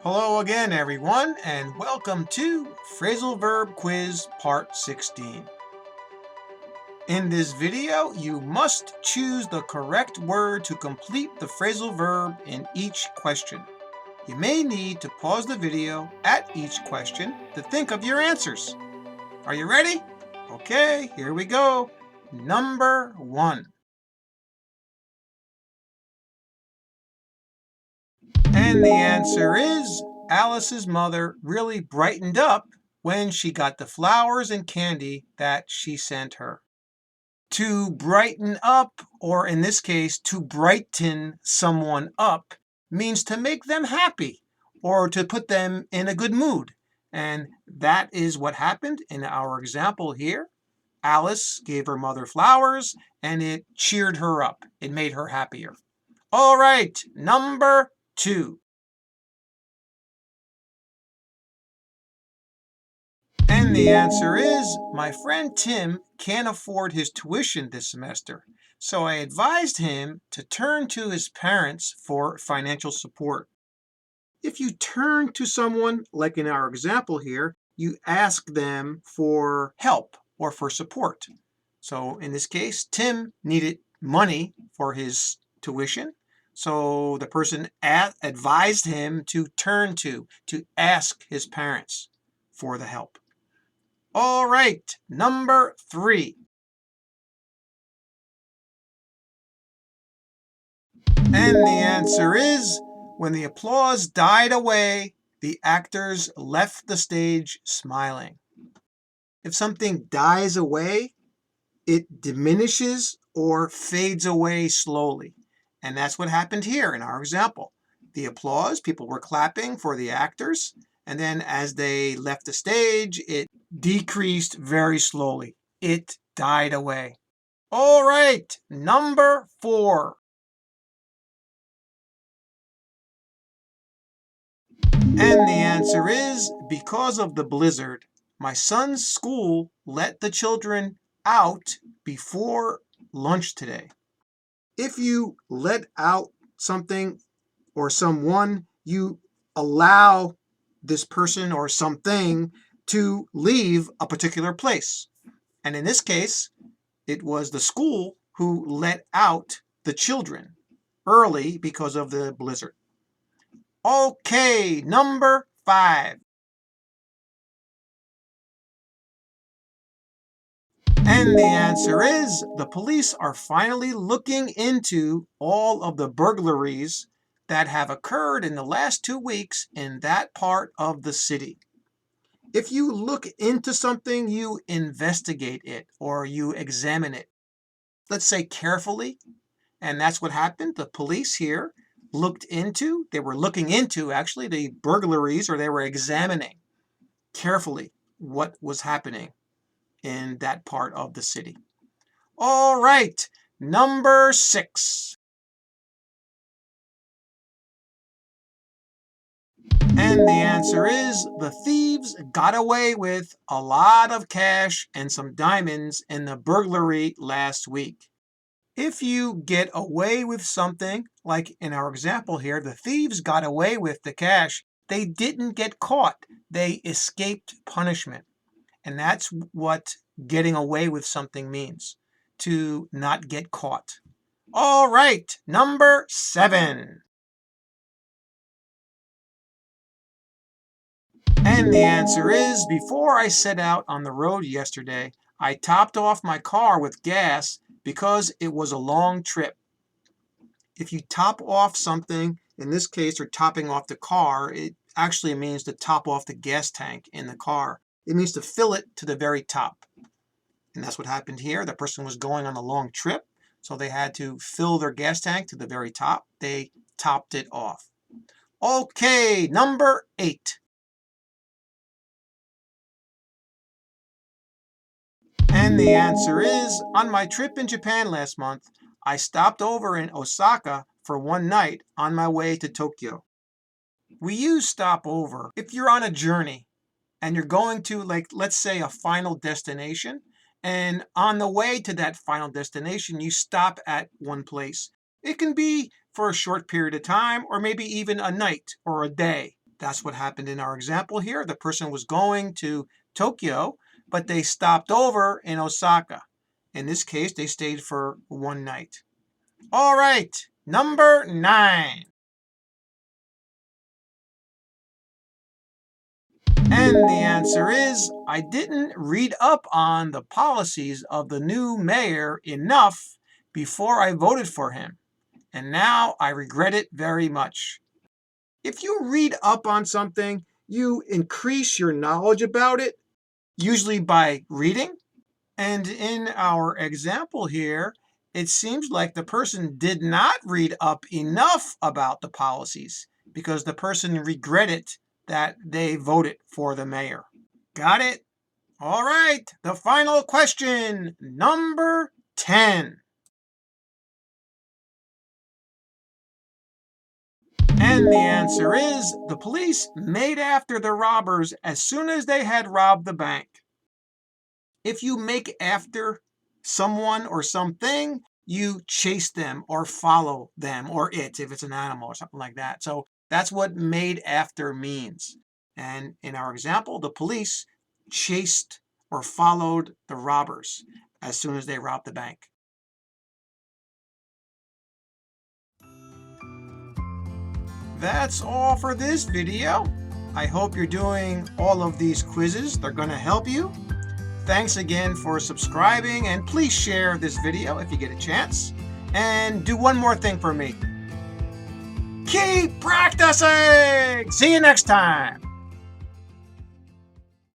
Hello again, everyone, and welcome to Phrasal Verb Quiz Part 16. In this video, you must choose the correct word to complete the phrasal verb in each question. You may need to pause the video at each question to think of your answers. Are you ready? Okay, here we go. Number 1. And the answer is Alice's mother really brightened up when she got the flowers and candy that she sent her. To brighten up, or in this case, to brighten someone up, means to make them happy or to put them in a good mood. And that is what happened in our example here. Alice gave her mother flowers and it cheered her up. It made her happier. All right, number 2. And the answer is, my friend Tim can't afford his tuition this semester, so I advised him to turn to his parents for financial support. If you turn to someone, like in our example here, you ask them for help or for support. So in this case, Tim needed money for his tuition, so the person advised him to turn to ask his parents for the help. All right, number 3. And the answer is, when the applause died away, the actors left the stage smiling. If something dies away, it diminishes or fades away slowly. And that's what happened here in our example. The applause, people were clapping for the actors, and then as they left the stage, it decreased very slowly. It died away. All right, number 4. And the answer is, because of the blizzard, my son's school let the children out before lunch today. If you let out something or someone, you allow this person or something to leave a particular place. And in this case, it was the school who let out the children early because of the blizzard. Okay, number 5. And the answer is, the police are finally looking into all of the burglaries that have occurred in the last 2 weeks in that part of the city. If you look into something, you investigate it or you examine it. Let's say carefully, and that's what happened. The police here they were looking into actually the burglaries, or they were examining carefully what was happening in that part of the city. All right, number 6. And the answer is, the thieves got away with a lot of cash and some diamonds in the burglary last week. If you get away with something, like in our example here, the thieves got away with the cash. They didn't get caught. They escaped punishment. And that's what getting away with something means, to not get caught. All right, number 7. And the answer is, before I set out on the road yesterday, I topped off my car with gas because it was a long trip. If you top off something, in this case, or topping off the car, it actually means to top off the gas tank in the car. It means to fill it to the very top. And that's what happened here. The person was going on a long trip, so they had to fill their gas tank to the very top. They topped it off. Okay, number 8. And the answer is, on my trip in Japan last month, I stopped over in Osaka for one night on my way to Tokyo. We use stop over if you're on a journey and you're going to, like, let's say, a final destination, and on the way to that final destination, you stop at one place. It can be for a short period of time, or maybe even a night or a day. That's what happened in our example here. The person was going to Tokyo, but they stopped over in Osaka. In this case, they stayed for one night. All right, number 9. And the answer is, I didn't read up on the policies of the new mayor enough before I voted for him, and now I regret it very much. If you read up on something, you increase your knowledge about it, usually by reading. And in our example here, it seems like the person did not read up enough about the policies because the person regretted that they voted for the mayor. Got it? All right, the final question, number 10. And the answer is, the police made after the robbers as soon as they had robbed the bank. If you make after someone or something, you chase them or follow them, or it, if it's an animal or something like that. So that's what made after means. And in our example, the police chased or followed the robbers as soon as they robbed the bank. That's all for this video. I hope you're doing all of these quizzes. They're going to help you. Thanks again for subscribing, and please share this video if you get a chance. And do one more thing for me. Keep practicing! See you next time!